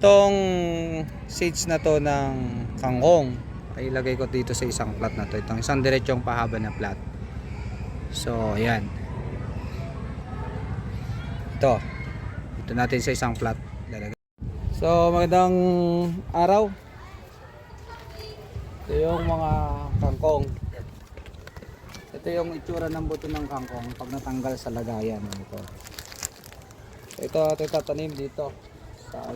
Itong seeds na to ng kangkong ay ilagay ko dito sa isang plat na to. Itong isang diretsong pahaba na plat. So ayan. Ito natin sa isang plat lalagay. So magandang araw. Ito yung mga kangkong. Ito yung itsura ng buto ng kangkong pag natanggal sa lagayan. Ito tatanim dito sa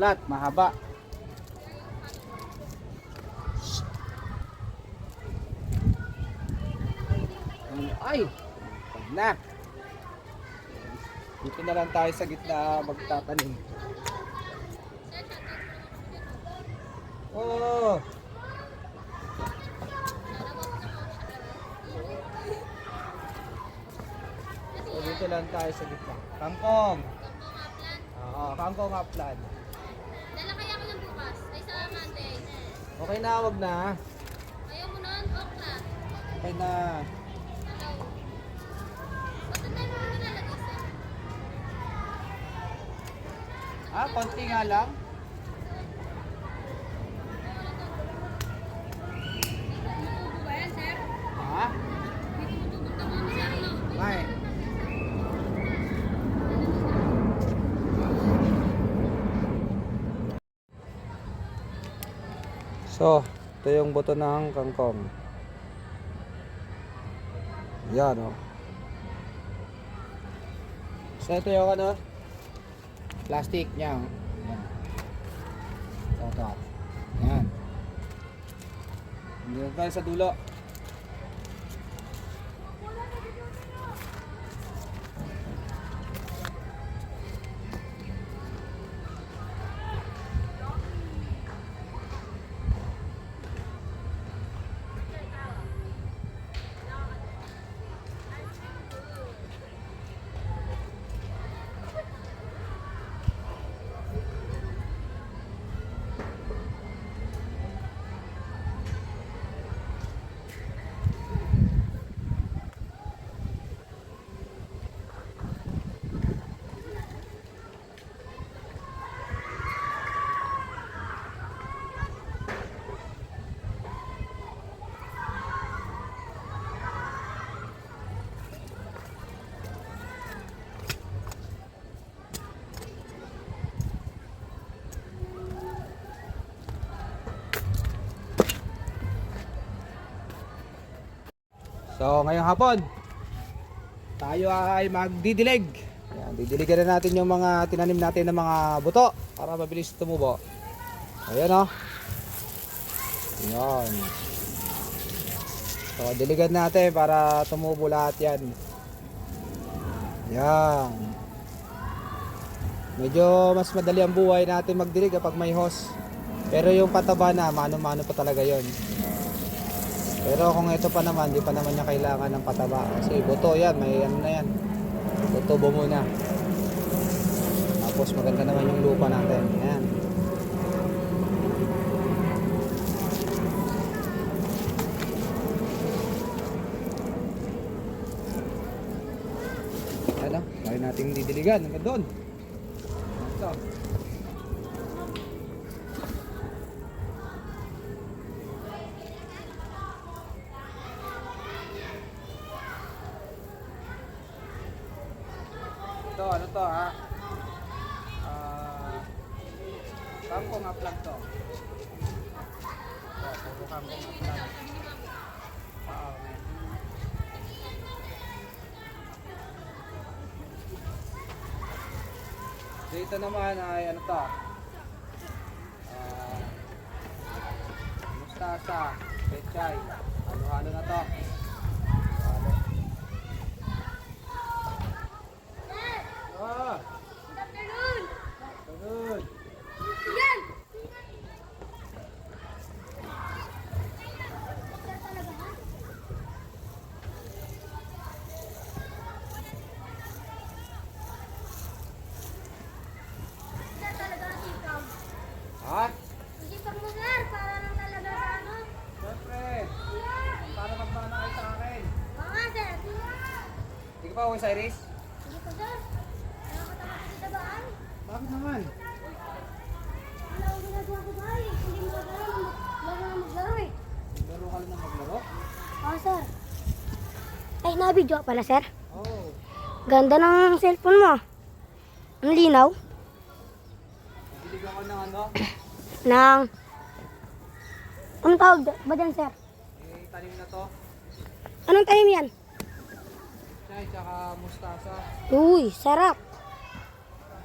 plat mahaba. Ay, pag na. Dito na lang tayo sa gitna magtatanim. Oh. So, dito lang tayo sa gitna. Kangkong. Oo, kangkong upland. Dala kaya ko ng bukas, ay sa Monday. Okay na, wag na. Ayaw mo nun, okra. Okay na. Hello. Ba't ang dami mo nilalagay, sir? Ah, konti nga lang. Tumutubo ba yan, sir? Ha? Hindi tumutubo ka mo, sir, no? Ay. So, ito yung buto ng kangkong. Yan, oh. So, ito yung ano? Plastic niya. Yan. Ito. Yan. Hindi tayo sa dulo. So, ngayong hapon, tayo ay magdidilig. Ayan, didiligan na natin yung mga tinanim natin ng mga buto para mabilis tumubo. Ayan, oh. Ayan. So, diligan natin para tumubo lahat yan. Ayan. Medyo mas madali ang buhay natin magdilig kapag may hose. Pero yung pataba na, mano-mano pa talaga yon. Pero kung ito pa naman, di pa naman niya kailangan ng pataba. Kasi buto yan, may ano na yan. Tutubo muna. Tapos maganda naman yung lupa natin. Ayan. Ayan o, kaya natin didiligan. Hanggang doon. Ito. Ito, ano to ha? Kangkong upland to. Ito, puro kangkong upland. Oo, man. Dito naman ay ano to? Mustasa, pechay. Halo-halo na to. Halo. Ah! Ganun. Yan! Yan talaga ang sikaw. Ha? Sipag mo, sir, para lang talaga sa ano. Siyempre. Para magmana kayo sa akin. Oo nga, sir. Hindi ka pa uwi sa Iris? Sige po, sir. Nakakatawa kasi sa daan. Bakit naman? Naka-video pala, sir. Oh. Ganda ng cellphone mo. Ang linaw. Dilig ako ng ano? Nang... Anong tawag ba dyan, sir? Tanim na to. Anong tanim yan? Chay, tsaka mustasa. Uy, sarap.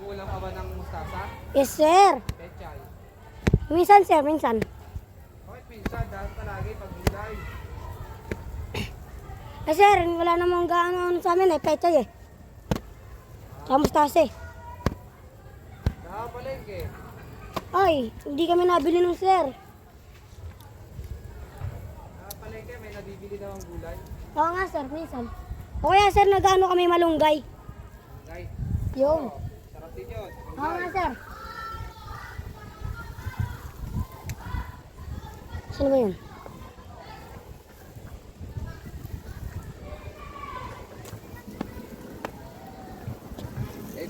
Kulang ka ba ng mustasa? Yes, sir. Pechay. Minsan, sir, minsan. Bakit minsan? Dahil palagi pag gulay. Eh, sir, wala namang gaano sa amin eh. Pechay eh. Tsaka mustasa eh. Nakapalengke. Ay, hindi kami nabili nung sir. Nakapalengke, may nabibili daw ang gulay. Oo nga, sir, minsan. O kaya, sir, nag-ano kami malunggay. Gulay. Yun. Sarap din yun. Oo nga, sir. Sino ba yun?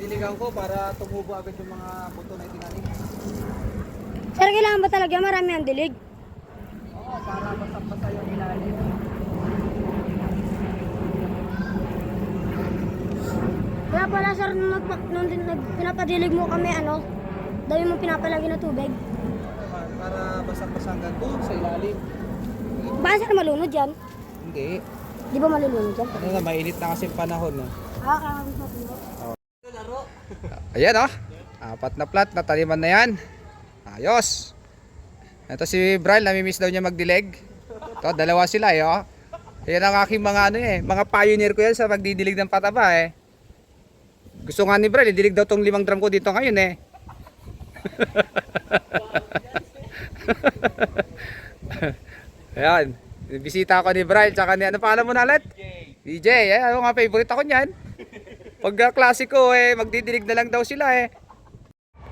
Diligan ko para tumubo agad yung mga buto na itinanim. Sir, kailangan ba talaga marami ang dilig? Oo, para basang-basa yung ilalim. Kaya pala, sir, nung pinapadilig mo kami, dami mo pinapalagi na tubig. Para basang-basa hanggang doon sa ilalim. Baka, sir, malunod yan? Hindi. Di ba malulunod yan? Ano na, mainit na kasi yung panahon. No? Kakawin sa tulo. Ayan oh. Apat na plat na taniman na yan. Ayos. Ito si Brian, namimiss daw niya magdilig. Ito, dalawa sila eh oh. Yan ang aking mga mga pioneer ko yan sa magdidilig ng pataba eh. Gusto nga ni Brian, idilig daw tong 5 drum ko dito ngayon eh. Ayan. Bisita ako ni Brian, tsaka ni ano pangalan mo na ulit? DJ. Ano nga favorite ako niyan. Pag klasiko eh, magdidilig na lang daw sila eh.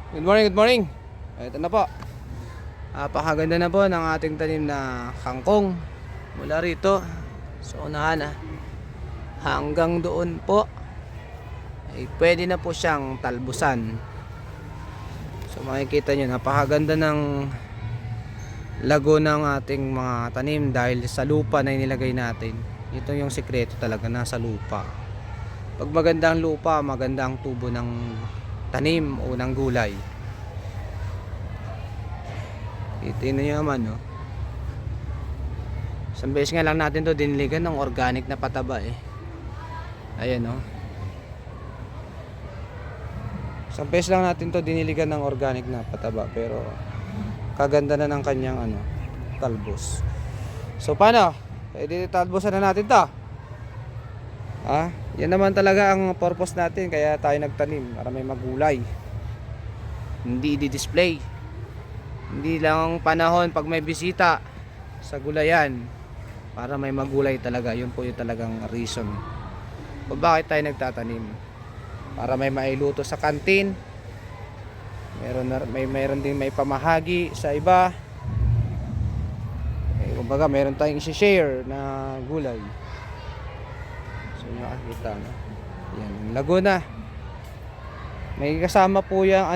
Good morning, good morning. Ito na po. Napakaganda na po ng ating tanim na kangkong. Mula rito sa unahan hanggang doon po ay pwede na po siyang talbusan. So makikita nyo, napakaganda ng lago ng ating mga tanim dahil sa lupa na inilagay natin. Ito yung sikreto talaga, nasa lupa. Pag maganda ang lupa, maganda ang tubo ng tanim o ng gulay. Tingnan nyo naman, no? Isang beses nga lang natin to diniligan ng organic na pataba eh. Ayan, no? Isang beses lang natin to diniligan ng organic na pataba, pero kaganda na ng kanyang talbos. So paano? Pwede talbosan na natin to. Yan naman talaga ang purpose natin, kaya tayo nagtanim para may magulay. Hindi i-display. Hindi lang panahon pag may bisita sa gulayan, para may magulay talaga. Yun po yung talagang reason kung bakit tayo nagtatanim. Para may mailuto sa kantin. Meron din may pamahagi sa iba. Kumbaga meron tayong i-share na gulay. So nakakita no. Yan, Laguna. May kasama po yung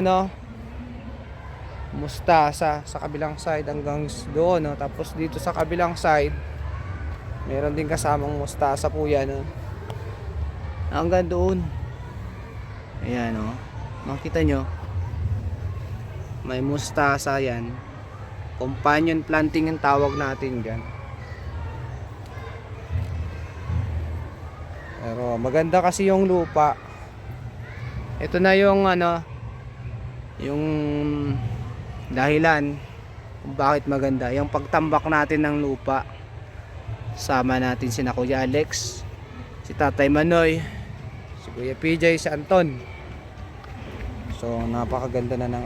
mustasa sa kabilang side hanggang doon, no. Tapos dito sa kabilang side meron din kasamang mustasa po yan, no. Hanggang doon. Ayan, no. Makita nyo. May mustasa yan. Companion planting ang tawag natin dyan. Pero maganda kasi yung lupa. Ito na yung yung dahilan kung bakit maganda. Yung pagtambak natin ng lupa. Sama natin si Kuya Alex, si Tatay Manoy, si Kuya PJ, si Anton. So napakaganda na ng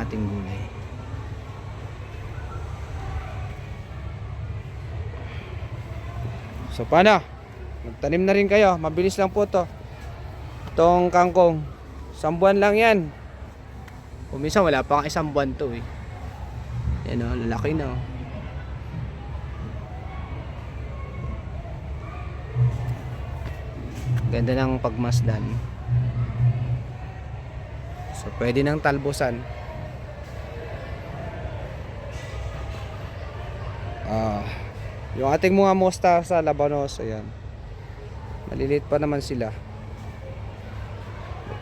ating gulay. So paano? Magtanim na rin kayo. Mabilis lang po to. Itong kangkong, 1 buwan lang yan. Kung minsan wala pa nga 1 buwan to eh. Yan o, lalaki na o. Ganda ng pagmasdan. So pwede nang talbusan. Yung ating mga mustasa, labanos, ayan. Maliliit pa naman sila.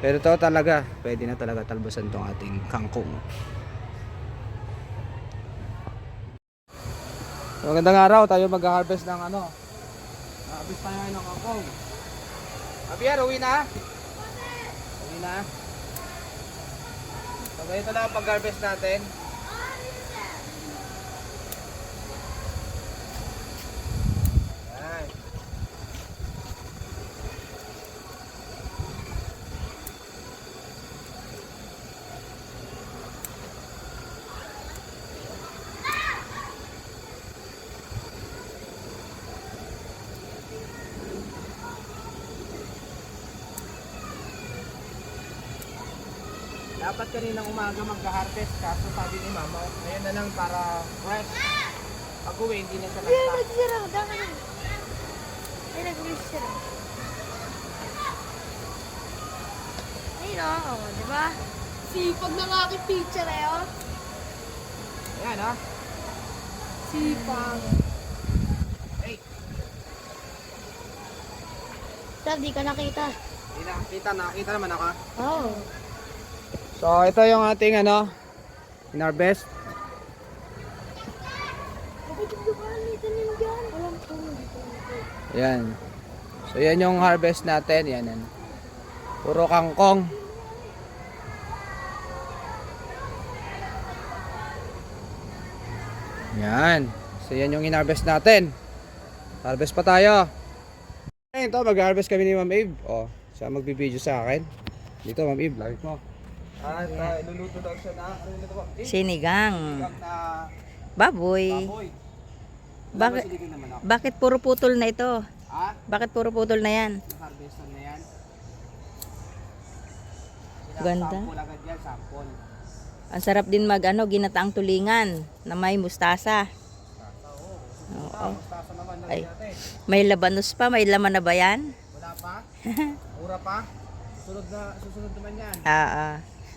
Pero to talaga, pwede na talaga talbasan tong ating kangkong. So, magandang araw, tayo mag-harvest ng ano. Harvest tayo ngayon ng kangkong. Javier, uwi na? Uwi na? So, ganito lang ang pag-harvest natin. Ayan. Dapat kaninang umaga magka-harvest, kaso sabi ni mama, ngayon na lang para fresh. Pag uwi, hindi na siya Hindi, nag-stock. nagsisira. Dama na. Ay, nagsisira. Ayun o, di ba? Sipag ng aking teacher eh, oh. Ayan ha. Sipag. Hey, Sir, di ka nakita. hindi nakakita, nakakita naman ako. Oo. So ito yung ating ano, in-harvest. Bakit yung gamitin yung dyan? Alam ko. Ayan. So yan yung harvest natin. Yan, yan. Puro kangkong. Yan. So yan yung in-harvest natin. Harvest pa tayo. Ito, mag-harvest kami ni Ma'am Abe. O, siya magbibideo sa akin. Dito, Ma'am Abe, lakit mo. At luluto daw siya na, ano nito ba? Sinigang. Na Baboy. baboy. Bakit, Masilipin naman ako. bakit puro putol na ito? Ha? Bakit puro putol na yan? Harvestan na yan. Ganda. Sample agad yan, sample. Ang sarap din mag ginataang tulingan na may mustasa. Oo. Mustasa naman na Ay. natin. May labanos pa, may laman na ba yan? Wala pa? Mura pa? Susunod naman yan.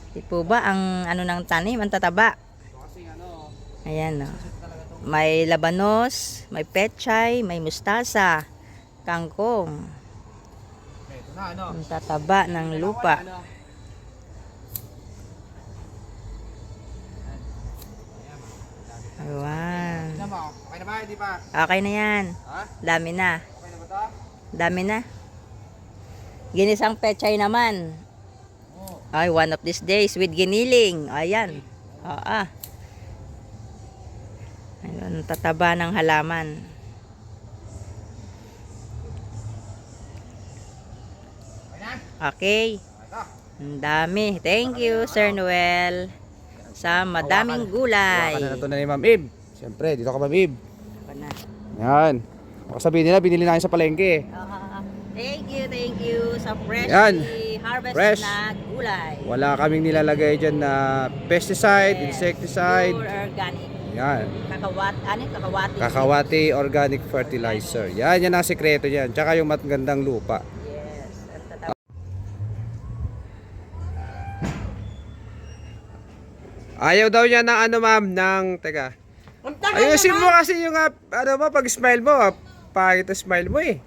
Di po ba ang ano ng tanim, ang tataba? Ito kasi ano, Ayan o. talaga ito. May labanos, may pechay, may mustasa, kangkong. Ito na ano. Ang tataba ng lupa. Ano? Ayan. Tignan mo, okay na ba? Hindi pa? Okay na yan. Ha? Dami na. Okay na ba ito? Dami na. Ginisang pechay naman. Oo. Ay, one of these days with giniling. Ayan. Oo. Ayun, tataba ng halaman. Okay na? Okay. Ito. Ang dami. Thank you, Sir Noel. Sa madaming gulay. Hawakan na ito na ni Ma'am Abe. Siyempre, dito ka Ma'am Abe. Ako na. Yan. Baka sabihin nila, binili na kayo sa palengke. Thank you sa fresh Yan. harvest Fresh. na gulay. Wala kaming nilalagay dyan na pesticide, insecticide. Pure organic. Yan. Kakawati. Kakawati organic fertilizer. Yan, yan ang sekreto yan. Tsaka yung magandang lupa. Yes. Ang tataba. Ayaw daw niya ng ano ma'am, ng, teka. Ayusin mo kasi yung, ano mo, pag smile mo, pangit ang smile mo eh.